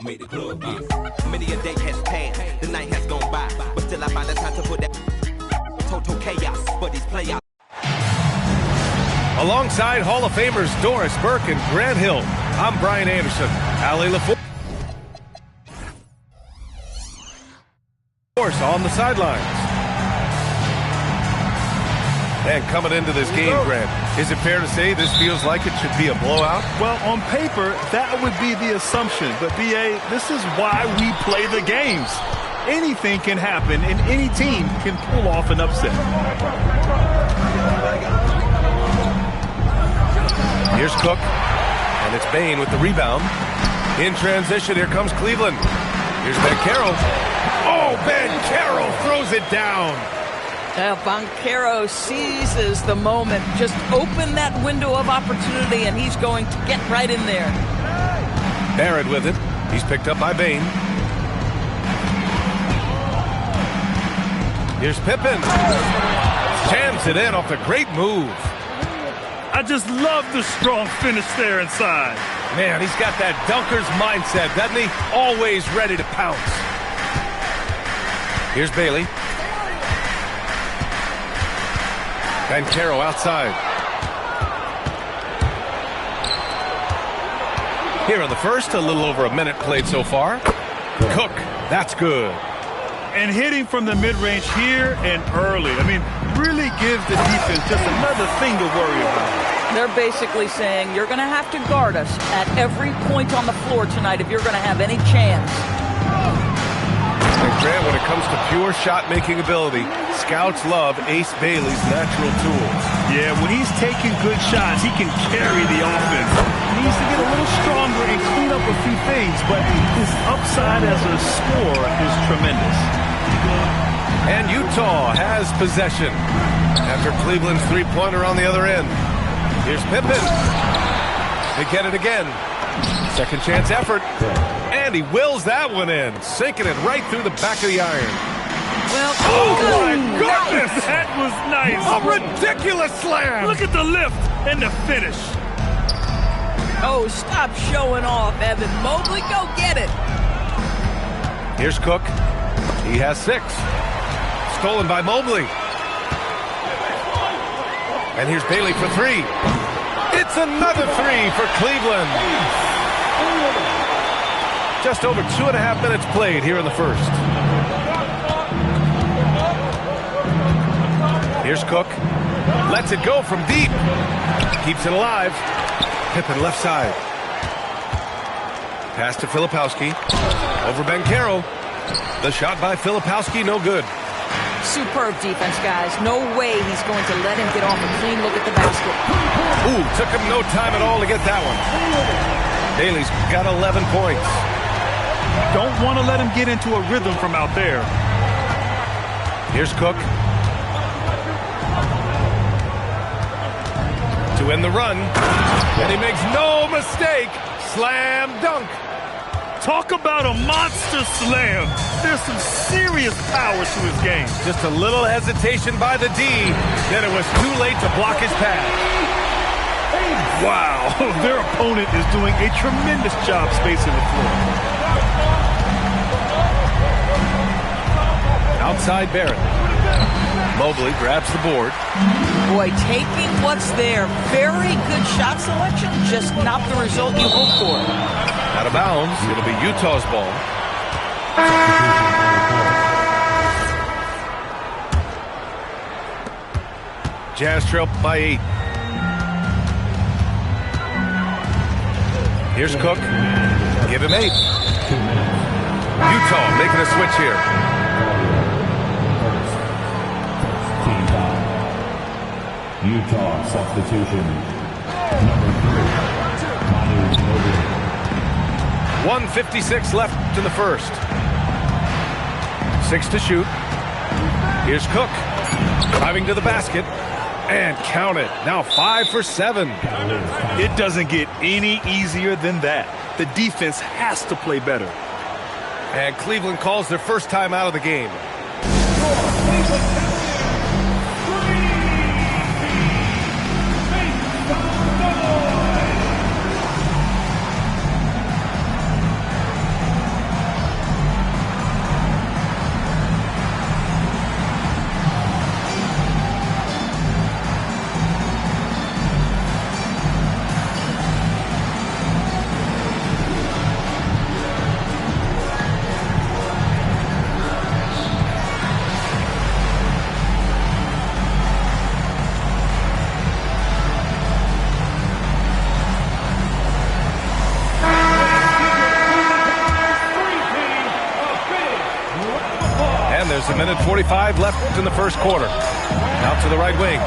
Made the club get. Many a day has passed, the night has gone by, but still I find the time to put that total chaos for these playoffs. Alongside Hall of Famers Doris Burke and Grant Hill, I'm Brian Anderson. Ali LaForce on the sidelines. And coming into this game, Grant, is it fair to say this feels like it should be a blowout? Well, on paper, that would be the assumption. But, B.A., this is why we play the games. Anything can happen, and any team can pull off an upset. Here's Cook, and it's Bain with the rebound. In transition, here comes Cleveland. Here's Banchero. Oh, Banchero throws it down. Banchero seizes the moment. Just open that window of opportunity, and he's going to get right in there. Barrett with it. He's picked up by Bain. Here's Pippen. Jams it in off a great move. I just love the strong finish there inside. Man, he's got that dunker's mindset, doesn't he? Always ready to pounce. Here's Bailey. Banchero outside. Here in the first, a little over a minute played so far. Cook, that's good. And hitting from the mid-range here and early. I mean, really gives the defense just another thing to worry about. They're basically saying you're going to have to guard us at every point on the floor tonight if you're going to have any chance. And Grant, when it comes to pure shot-making ability, scouts love Ace Bailey's natural tools. Yeah, when he's taking good shots, he can carry the offense. He needs to get a little stronger and clean up a few things, but his upside as a scorer is tremendous. And Utah has possession after Cleveland's three-pointer on the other end. Here's Pippen. They get it again. Second chance effort. And he wills that one in, sinking it right through the back of the iron. Well, oh my goodness, that was nice. A ridiculous slam. Look at the lift and the finish. Oh, stop showing off, Evan Mobley. Go get it. Here's Cook. He has 6. Stolen by Mobley. And here's Bailey for 3. It's another 3 for Cleveland. Just over 2.5 minutes played here in the first. Here's Cook. Lets it go from deep. Keeps it alive. Pippen left side. Pass to Filipowski. Over Banchero. The shot by Filipowski, no good. Superb defense, guys. No way he's going to let him get off a clean look at the basket. Ooh, took him no time at all to get that one. Bailey's got 11 points. Don't want to let him get into a rhythm from out there. Here's Cook. To end the run. And he makes no mistake. Slam dunk. Talk about a monster slam. There's some serious power to his game. Just a little hesitation by the D. Then it was too late to block his pass. Wow. Their opponent is doing a tremendous job spacing the floor. Outside Barrett. Mobley grabs the board. Boy, taking what's there. Very good shot selection, just not the result you hope for. Out of bounds. It'll be Utah's ball. Jazz trail by 8. Here's Cook. Give him 8. Utah making a switch here. Utah substitution. Number 3, Manu Mobley. 1:56 left in the first. 6 to shoot. Here's Cook. Driving to the basket. And count it. Now 5 for 7. It doesn't get any easier than that. The defense has to play better. And Cleveland calls their first time out of the game. There's a minute 45 left in the first quarter. Out to the right wing.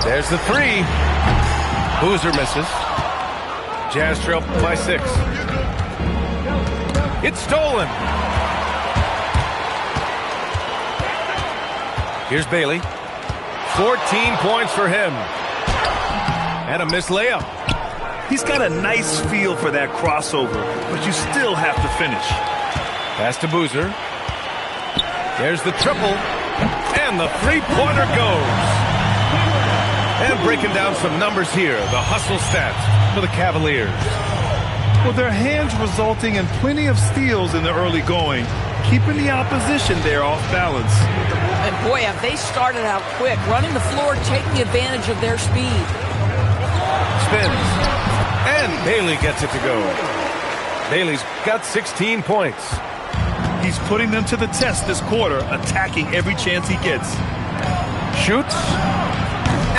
There's the three. Boozer misses. Jazz trail by 6. It's stolen. Here's Bailey. 14 points for him. And a missed layup. He's got a nice feel for that crossover, but you still have to finish. Pass to Boozer. There's the triple, and the three-pointer goes. And breaking down some numbers here, the hustle stats for the Cavaliers. Well, their hands resulting in plenty of steals in the early going, keeping the opposition there off balance. And boy, have they started out quick, running the floor, taking advantage of their speed. Spins, and Bailey gets it to go. Bailey's got 16 points. He's putting them to the test this quarter, attacking every chance he gets. Shoots.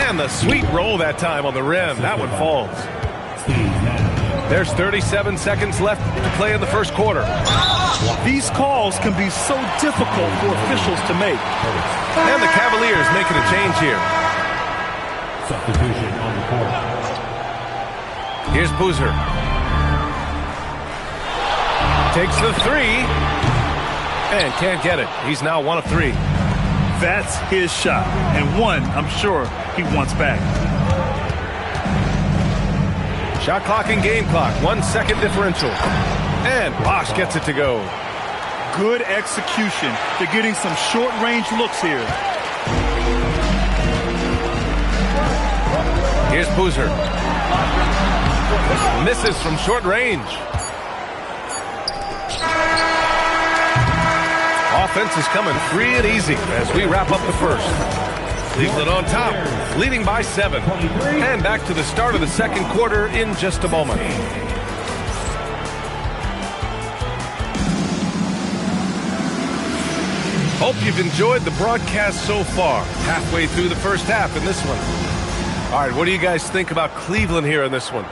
And the sweet roll that time on the rim. That one falls. There's 37 seconds left to play in the first quarter. These calls can be so difficult for officials to make. And the Cavaliers making a change here. Substitution on the court. Here's Boozer. Takes the three. And can't get it. He's now 1 of 3. That's his shot. And one, I'm sure, he wants back. Shot clock and game clock. 1 second differential. And Bosch gets it to go. Good execution. They're getting some short-range looks here. Here's Boozer. Misses from short range. Offense is coming free and easy as we wrap up the first. Cleveland on top, leading by 7. And back to the start of the second quarter in just a moment. Hope you've enjoyed the broadcast so far. Halfway through the first half in this one. All right, what do you guys think about Cleveland here in this one?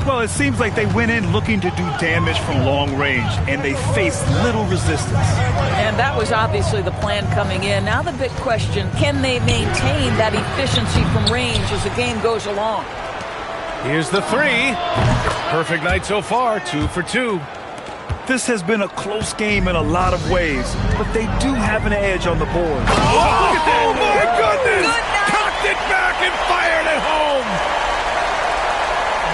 Well, it seems like they went in looking to do damage from long range, and they faced little resistance. And that was obviously the plan coming in. Now the big question, can they maintain that efficiency from range as the game goes along? Here's the three. Perfect night so far, 2 for 2. This has been a close game in a lot of ways, but they do have an edge on the board. Oh, look at that. Oh, my goodness! Cocked it back and fired it home!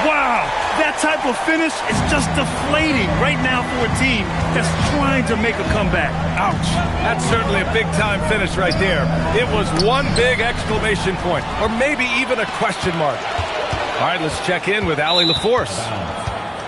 Wow, that type of finish is just deflating right now for a team that's trying to make a comeback. Ouch. That's certainly a big-time finish right there. It was one big exclamation point, or maybe even a question mark. All right, let's check in with Allie LaForce.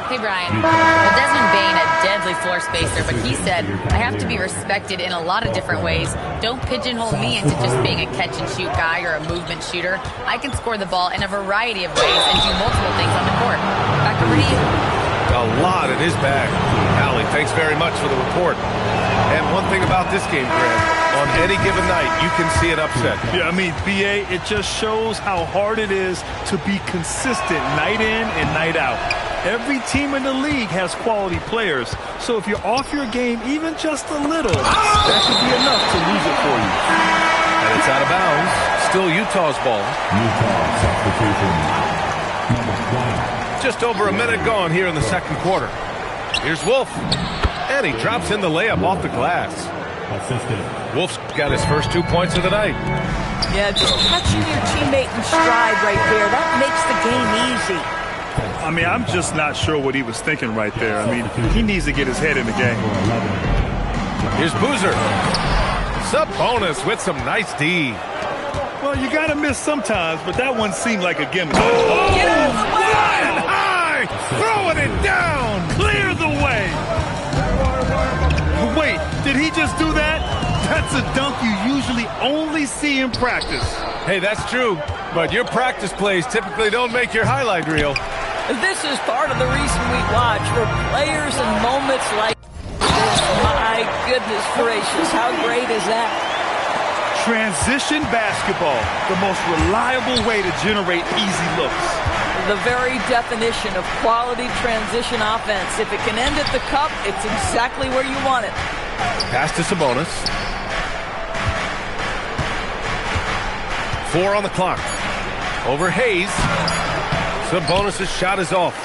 Hey, Brian. Well, Desmond Bain, a deadly floor spacer, but he said, I have to be respected in a lot of different ways. Don't pigeonhole me into just being a catch-and-shoot guy or a movement shooter. I can score the ball in a variety of ways and do multiple things on the court. Back over to you. A lot in his bag. Allie, thanks very much for the report. And one thing about this game, Grant, on any given night, you can see an upset. Yeah, I mean, BA, it just shows how hard it is to be consistent night in and night out. Every team in the league has quality players, so if you're off your game even just a little, that could be enough to lose it for you. And it's out of bounds. Still Utah's ball. Utah substitution. Number 20. Just over a minute gone here in the second quarter. Here's Wolf. And he drops in the layup off the glass. assisted. Wolf's got his first 2 points of the night. Yeah, just catching your teammate in stride right there, that makes the game easy. I mean, I'm just not sure what he was thinking right there. I mean, he needs to get his head in the game. Here's Boozer. Sabonis with some nice D. Well, you got to miss sometimes, but that one seemed like a gimmick. Oh, Get out of the way! flying high, throwing it down. Clear the way! Wait, did he just do that? That's a dunk you usually only see in practice. Hey, that's true, but your practice plays typically don't make your highlight reel. This is part of the reason we watch, for players in moments like this. My goodness gracious, how great is that? Transition basketball, the most reliable way to generate easy looks. The very definition of quality transition offense. If it can end at the cup, it's exactly where you want it. Pass to Sabonis. 4 on the clock. Over Hayes. Sabonis' shot is off.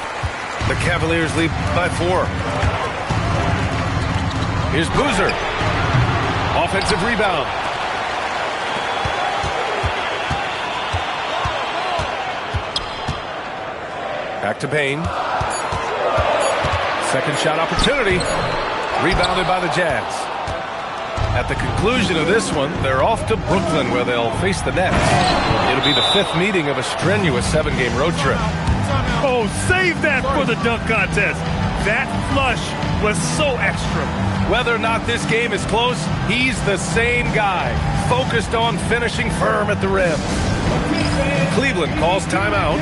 The Cavaliers lead by 4. Here's Boozer. Offensive rebound. Back to Payne. Second shot opportunity. Rebounded by the Jazz. At the conclusion of this one, they're off to Brooklyn, where they'll face the Nets. It'll be the 5th meeting of a strenuous 7-game road trip. Oh, save that for the dunk contest. That flush was so extra. Whether or not this game is close, he's the same guy, focused on finishing firm at the rim. Cleveland calls timeout.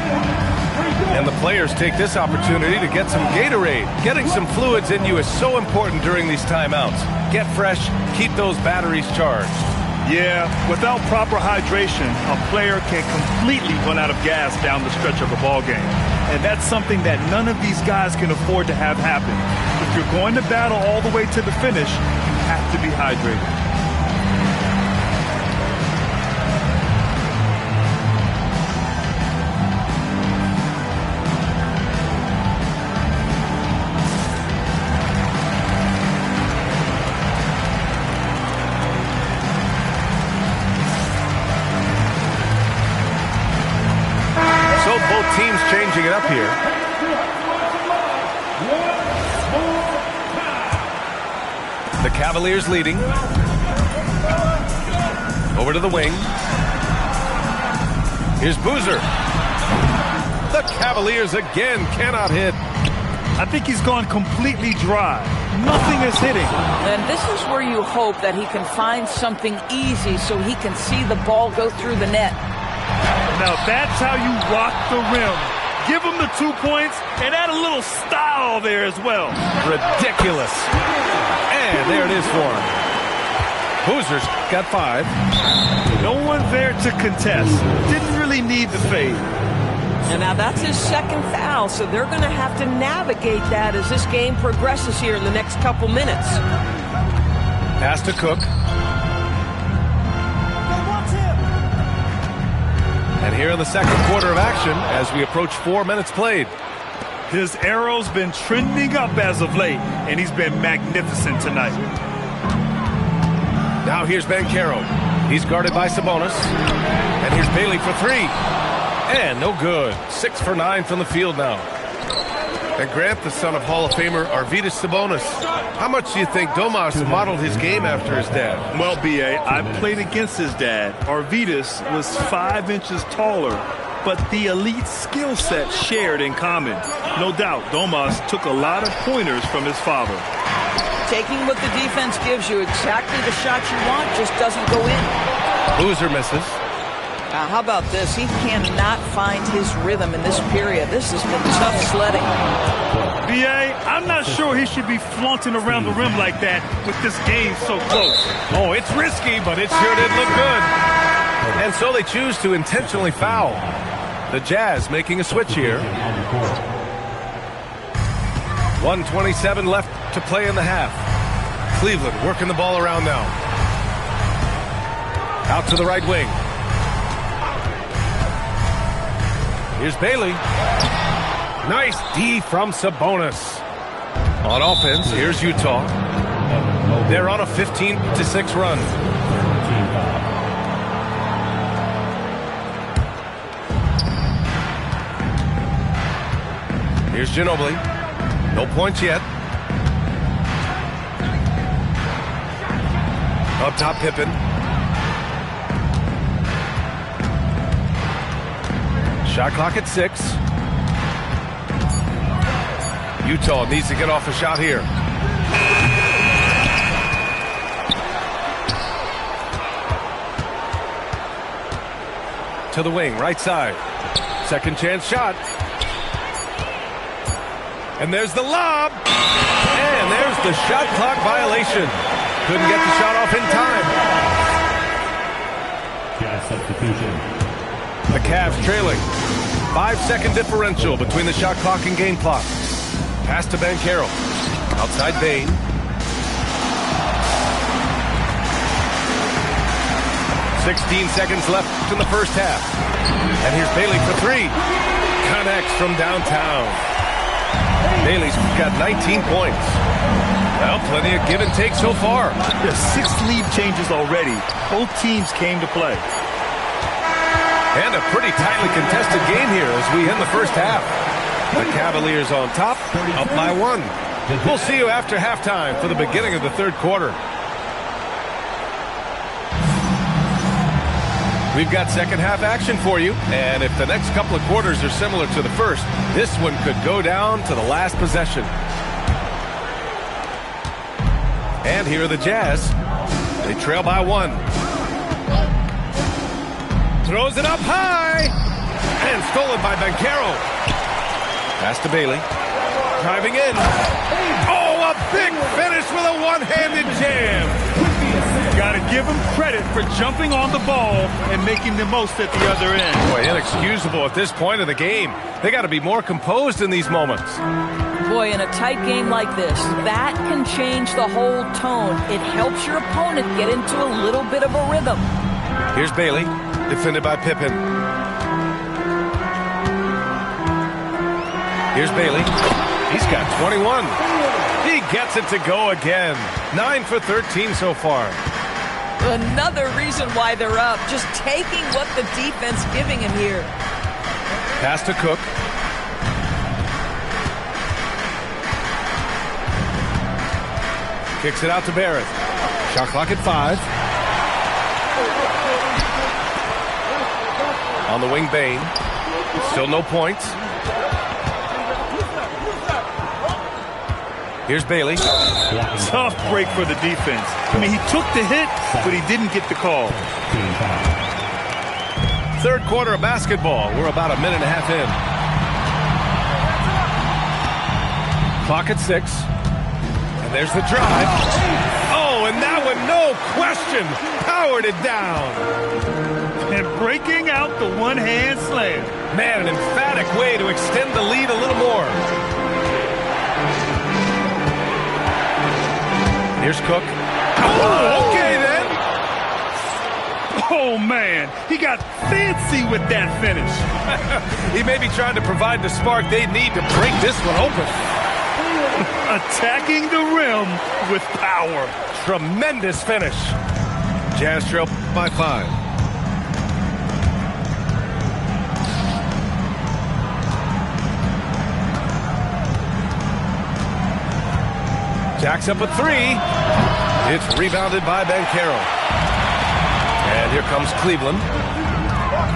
And the players take this opportunity to get some Gatorade. Getting some fluids in you is so important during these timeouts. Get fresh, keep those batteries charged. Yeah, without proper hydration, a player can completely run out of gas down the stretch of a ball game. And that's something that none of these guys can afford to have happen. If you're going to battle all the way to the finish, you have to be hydrated. Both teams changing it up here. The Cavaliers leading. Over to the wing. Here's Boozer. The Cavaliers again cannot hit. I think he's gone completely dry. Nothing is hitting. And this is where you hope that he can find something easy so he can see the ball go through the net. Now that's how you rock the rim. Give him the 2 points and add a little style there as well. Ridiculous. And there it is for him. Boozer's got 5. No one there to contest. Didn't really need the fade. And now that's his second foul, so they're going to have to navigate that as this game progresses here in the next couple minutes. Pass to Cook. And here in the second quarter of action, as we approach 4 minutes played. His arrow's been trending up as of late, and he's been magnificent tonight. Now here's Banchero. He's guarded by Sabonis. And here's Bailey for 3. And no good. 6 for 9 from the field now. And Grant, the son of Hall of Famer Arvydas Sabonis. How much do you think Domas modeled his game after his dad? Well, B.A., I played against his dad. Arvydas was 5 inches taller, but the elite skill set shared in common. No doubt, Domas took a lot of pointers from his father. Taking what the defense gives you, exactly the shot you want, just doesn't go in. Boozer misses. How about this? He cannot find his rhythm in this period. This has been tough sledding. B.A., I'm not sure he should be flaunting around the rim like that with this game so close. Oh, it's risky, but it sure did look good. And so they choose to intentionally foul. The Jazz making a switch here. 1:27 left to play in the half. Cleveland working the ball around now. Out to the right wing. Here's Bailey. Nice D from Sabonis. On offense, here's Utah. They're on a 15-6 run. Here's Ginobili. No points yet. Up top, Pippen. Shot clock at 6. Utah needs to get off a shot here. To the wing, right side. Second chance shot. And there's the lob. And there's the shot clock violation. Couldn't get the shot off in time. Jazz substitution. The Cavs trailing. 5-second differential between the shot clock and game clock. Pass to Banchero. Outside Bane. "16 seconds left in the first half. And here's Bailey for 3. Connects from downtown. Bailey's got 19 points. Well, plenty of give and take so far. There's 6 lead changes already. Both teams came to play. And a pretty tightly contested game here as we end the first half. The Cavaliers on top, up by 1. We'll see you after halftime for the beginning of the third quarter. We've got second half action for you, and if the next couple of quarters are similar to the first, this one could go down to the last possession. And here are the Jazz. They trail by 1. Throws it up high, and stolen by Banchero. Pass to Bailey. Driving in. Oh, a big finish with a one-handed jam. Got to give him credit for jumping on the ball and making the most at the other end. Boy, inexcusable at this point of the game. They got to be more composed in these moments. Boy, in a tight game like this, that can change the whole tone. It helps your opponent get into a little bit of a rhythm. Here's Bailey, defended by Pippen. Here's Bailey. He's got 21. He gets it to go again. 9 for 13 so far. Another reason why they're up. Just taking what the defense giving him here. Pass to Cook. Kicks it out to Barrett. Shot clock at 5. On the wing, Bane. Still no points. Here's Bailey. Tough break for the defense. I mean, he took the hit, but he didn't get the call. Third quarter of basketball. We're about a minute and a half in. Clock at 6. And there's the drive. Oh, and that one, no question, powered it down. And breaking out the one-hand slam. Man, an emphatic way to extend the lead a little more. Here's Cook. Oh, okay then. Oh, man. He got fancy with that finish. He may be trying to provide the spark they need to break this one open. Attacking the rim with power. Tremendous finish. Jazz trail by 5. Jacks up a 3. It's rebounded by Banchero. And here comes Cleveland.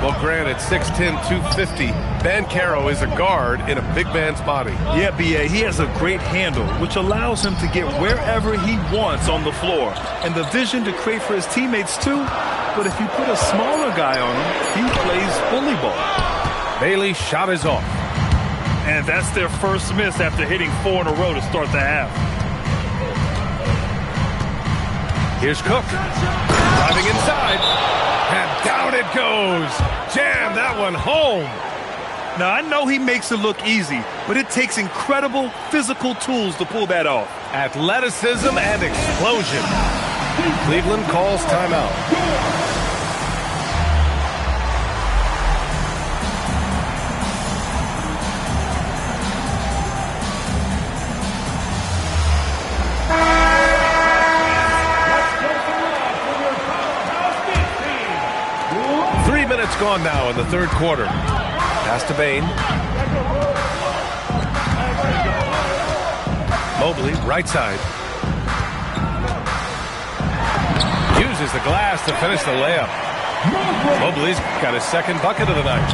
Well, granted, 6'10", 250. Banchero is a guard in a big man's body. Yeah, B.A., he has a great handle, which allows him to get wherever he wants on the floor. And the vision to create for his teammates, too. But if you put a smaller guy on him, he plays bully ball. Bailey's shot is off. And that's their first miss after hitting 4 in a row to start the half. Here's Cook. Driving inside. And down it goes. Jam that one home. Now, I know he makes it look easy, but it takes incredible physical tools to pull that off. Athleticism and explosion. Cleveland calls timeout. gone now in the third quarter. Pass to Bain. Mobley, right side. Uses the glass to finish the layup. Mobley's got his second bucket of the night.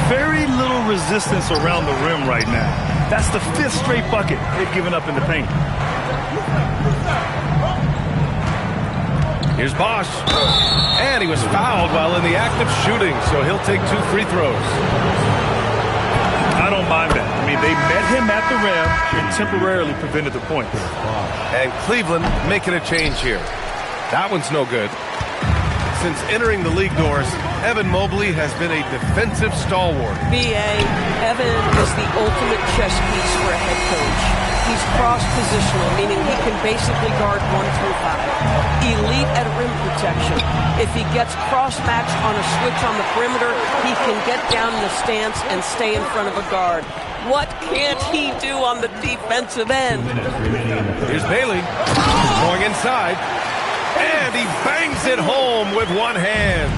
Very little resistance around the rim right now. That's the 5th straight bucket they've given up in the paint. Here's Bosch. And he was fouled while in the act of shooting, so he'll take 2 free throws. I don't mind that. I mean, they met him at the rim and temporarily prevented the points. And Cleveland making a change here. That one's no good. Since entering the league doors, Evan Mobley has been a defensive stalwart. B.A. Evan is the ultimate chess piece for a head coach. He's cross-positional, meaning he can basically guard 1 through 5. Elite at rim protection. If he gets cross-matched on a switch on the perimeter, he can get down in the stance and stay in front of a guard. What can't he do on the defensive end? Here's Bailey going inside. And he bangs it home with one hand.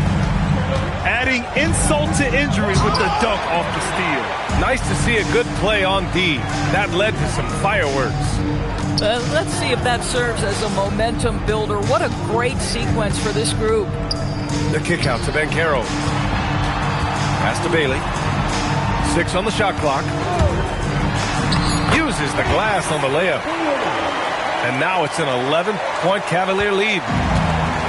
Adding insult to injury with the dunk off the steal. Nice to see a good play on D. That led to some fireworks. Let's see if that serves as a momentum builder. What a great sequence for this group. The kick out to Banchero. Pass to Bailey. 6 on the shot clock. Uses the glass on the layup. And now it's an 11-point Cavalier lead.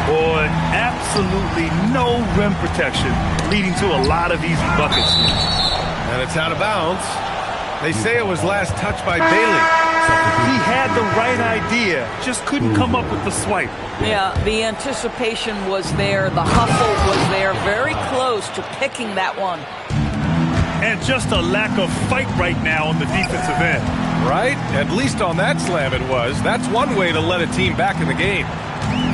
Boy, absolutely no rim protection, leading to a lot of easy buckets. And it's out of bounds. They say it was last touched by Bailey. He had the right idea, just couldn't come up with the swipe. Yeah, the anticipation was there. The hustle was there. Very close to picking that one. And just a lack of fight right now on the defensive end. Right? At least on that slam it was. That's one way to let a team back in the game.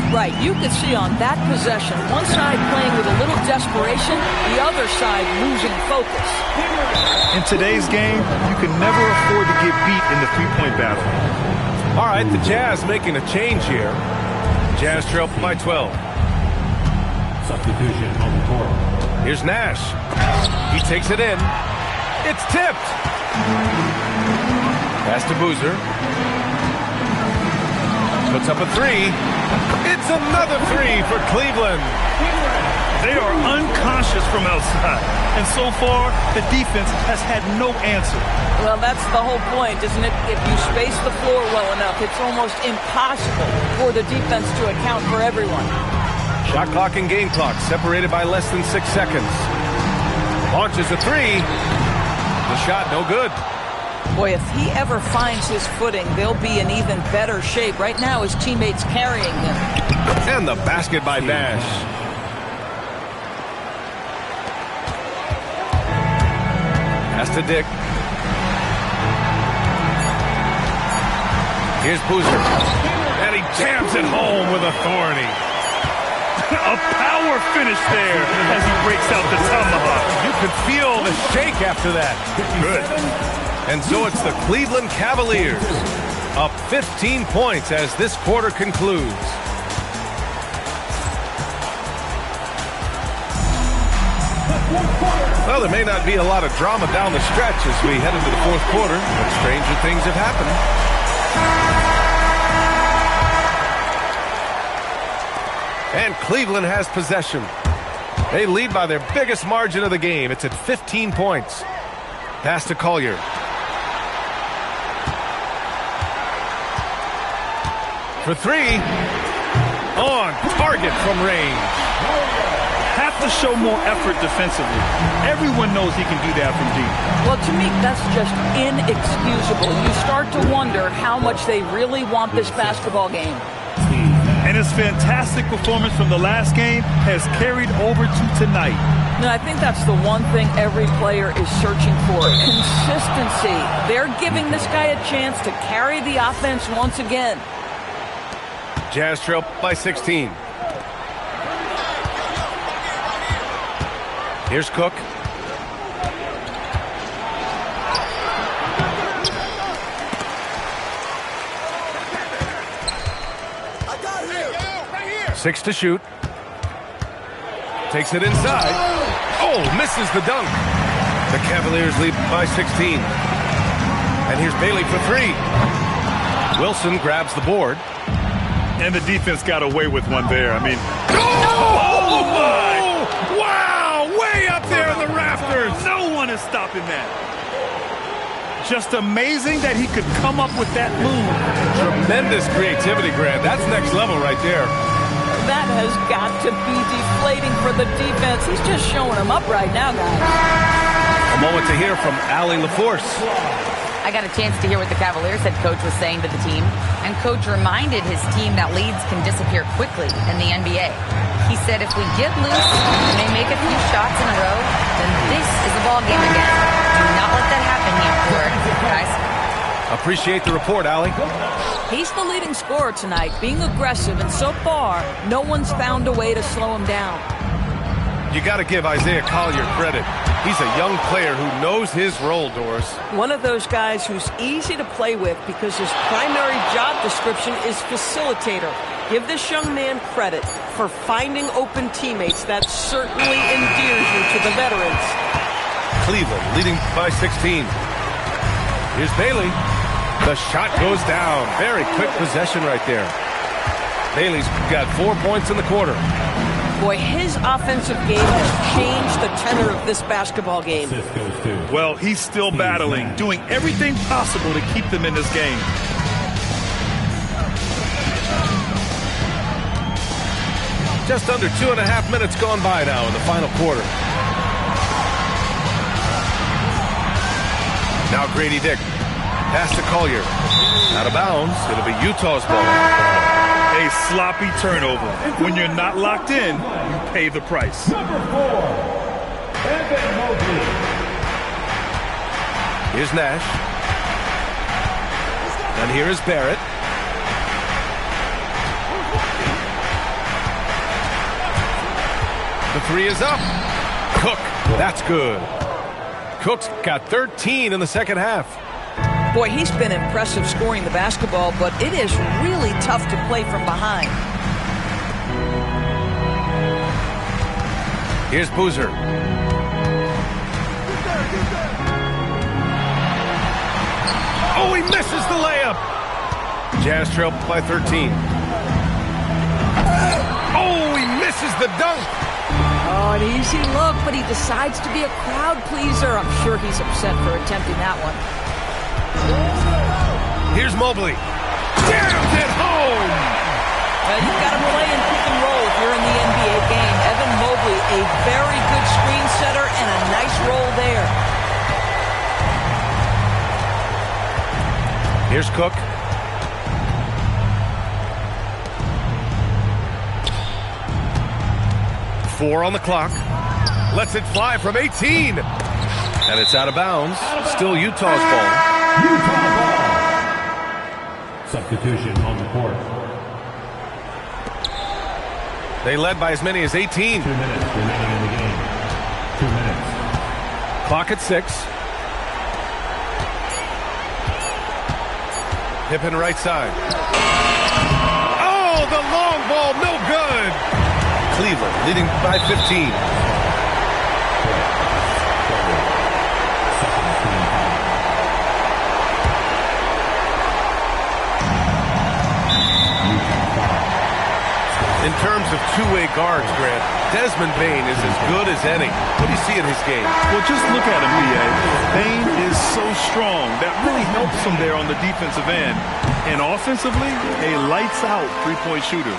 Right, you could see on that possession, one side playing with a little desperation, the other side losing focus. In today's game, you can never afford to get beat in the three-point battle. All right, the Jazz making a change here. Jazz trail by 12. Substitution on the court. Here's Nash. He takes it in. It's tipped. Pass to Boozer. Puts up a 3. It's another 3 for Cleveland. They are unconscious from outside. And so far, the defense has had no answer. Well, that's the whole point, isn't it? If you space the floor well enough, it's almost impossible for the defense to account for everyone. Shot clock and game clock separated by less than 6 seconds. Launches a 3. The shot no good. Boy, if he ever finds his footing, they'll be in even better shape. Right now, his teammates carrying him. And the basket by Nash. Pass to Dick. Here's Boozer. And he jams it home with authority. A power finish there as he breaks out the tomahawk. You could feel the shake after that. Good. And so it's the Cleveland Cavaliers up 15 points as this quarter concludes. Well, there may not be a lot of drama down the stretch as we head into the fourth quarter, but stranger things have happened. And Cleveland has possession. They lead by their biggest margin of the game. It's at 15 points. Pass to Collier. For 3. On target from range. Have to show more effort defensively. Everyone knows he can do that from deep. Well, to me, that's just inexcusable. You start to wonder how much they really want this basketball game. And his fantastic performance from the last game has carried over to tonight. No, I think that's the one thing every player is searching for. Consistency. They're giving this guy a chance to carry the offense once again. Jazz trail by 16. Here's Cook. I got him. 6 to shoot. Takes it inside. Oh, misses the dunk. The Cavaliers lead by 16. And here's Bailey for three. Wilson grabs the board. And the defense got away with one there. I mean, oh my! Wow! Way up there in the rafters. No one is stopping that. Just amazing that he could come up with that move. Tremendous creativity, Grant. That's next level right there. That has got to be deflating for the defense. He's just showing them up right now, guys. A moment to hear from Allie LaForce. I got a chance to hear what the Cavaliers head coach was saying to the team, and coach reminded his team that leads can disappear quickly in the NBA. He said if we get loose and they make a few shots in a row, then this is the ball game again. Do not let that happen here, guys. Appreciate the report, Allie. He's the leading scorer tonight, being aggressive, and so far, no one's found a way to slow him down. You got to give Isaiah Collier credit. He's a young player who knows his role, Doris. One of those guys who's easy to play with because his primary job description is facilitator. Give this young man credit for finding open teammates. That certainly endears you to the veterans. Cleveland leading by 16. Here's Bailey. The shot goes down. Very quick possession right there. Bailey's got 4 points in the quarter. Boy, his offensive game has changed the tenor of this basketball game. Well, he's still battling, doing everything possible to keep them in this game. Just under 2.5 minutes gone by now in the final quarter. Now Grady Dick. Pass to Collier. Out of bounds. It'll be Utah's ball. A sloppy turnover. When you're not locked in, you pay the price. Number 4, Evan Mobley. Here's Nash. And here is Barrett. The three is up. Cook. That's good. Cook's got 13 in the second half. Boy, he's been impressive scoring the basketball, but it is really tough to play from behind. Here's Boozer. Oh, he misses the layup. Jazz trail by 13. Oh, he misses the dunk. Oh, an easy look, but he decides to be a crowd pleaser. I'm sure he's upset for attempting that one. Here's Mobley. Jams it home! Well, you've got to play in pick and roll if you're in the NBA game. Evan Mobley, a very good screen setter and a nice roll there. Here's Cook. Four on the clock. Lets it fly from 18. And it's out of bounds. Still Utah's ball. Utah ball. Substitution on the court. They led by as many as 18. 2 minutes remaining in the game. 2 minutes. Clock at 6. Pippen right side. Oh, the long ball, no good. Cleveland leading by 15. In terms of two-way guards, Grant, Desmond Bane is as good as any. What do you see in his game? Well, just look at him, B.A. Bane is so strong. That really helps him there on the defensive end. And offensively, a lights-out three-point shooter.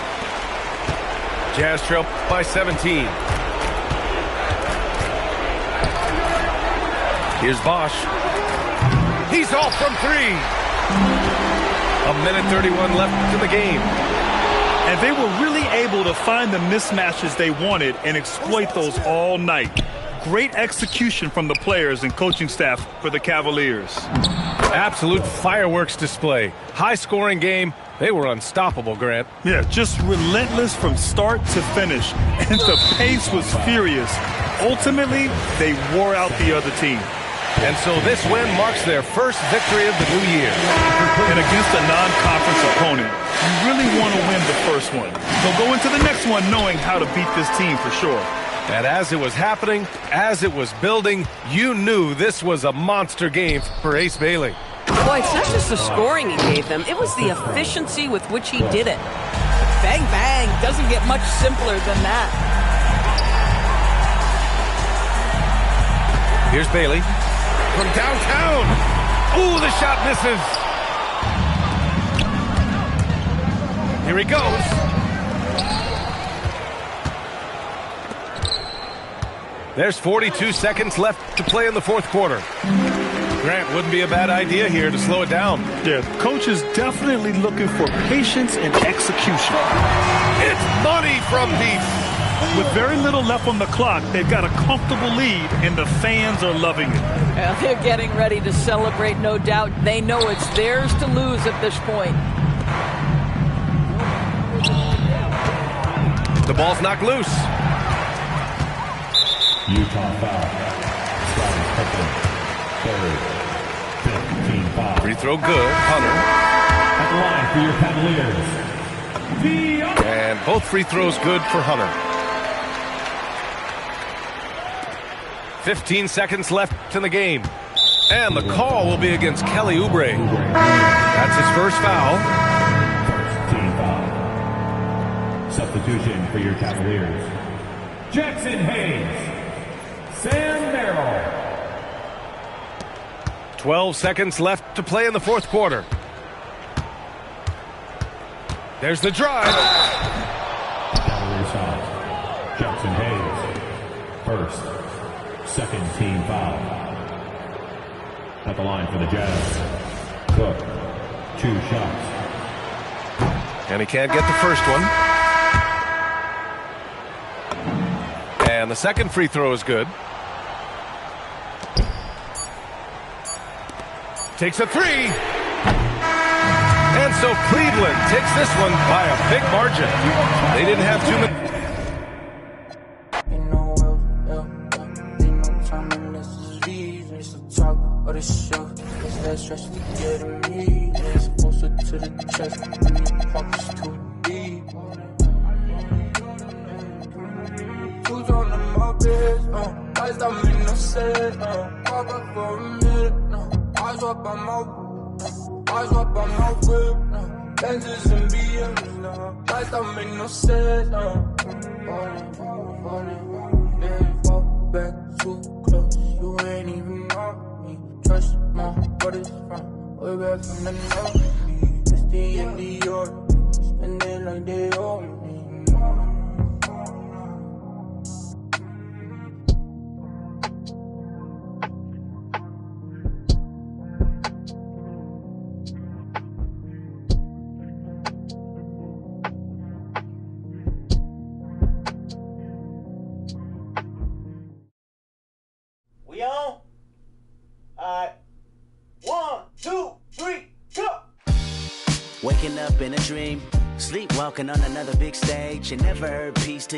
Jazz trail by 17. Here's Bosch. He's off from three. 1:31 left in the game. And they were really able to find the mismatches they wanted and exploit those all night. Great execution from the players and coaching staff for the Cavaliers. Absolute fireworks display. High-scoring game. They were unstoppable, Grant. Yeah, just relentless from start to finish. And the pace was furious. Ultimately, they wore out the other team. And so this win marks their first victory of the new year. And against a non-conference opponent, you really want to win the first one. So go into the next one knowing how to beat this team for sure. And as it was happening, as it was building, you knew this was a monster game for Ace Bailey. Boy, it's not just the scoring he gave them, it was the efficiency with which he did it. Bang, bang. Doesn't get much simpler than that. Here's Bailey from downtown. Ooh, the shot misses. Here he goes. There's 42 seconds left to play in the fourth quarter. Grant, wouldn't be a bad idea here to slow it down. Yeah, coach is definitely looking for patience and execution. It's money from deep. With very little left on the clock, they've got a comfortable lead, and the fans are loving it. Well, they're getting ready to celebrate, no doubt. They know it's theirs to lose at this point. The ball's knocked loose. Utah foul. Scotty's Pippen. Third. 15-5. Free throw good. Hunter. At the line for your Cavaliers. And both free throws good for Hunter. 15 seconds left in the game. And the call will be against Kelly Oubre. That's his first foul. First team foul. Substitution for your Cavaliers. Jackson Hayes. Sam Merrill. 12 seconds left to play in the fourth quarter. There's the drive. Cavaliers foul. Jackson Hayes. First. Second team foul. At the line for the Jazz. Cook. 2 shots. And he can't get the first one. And the second free throw is good. Takes a three. And so Cleveland takes this one by a big margin. They didn't have too many. Eyes up on my whip, lenses and BMs now. Lights don't make no sense now. Falling, fall back too close. You ain't even know me. Trust my brothers from way back from the north. It's the end of your spending like they owe me. We on? Alright. 1, 2, 3, go! Waking up in a dream, sleepwalking on another big stage. You never heard peace till you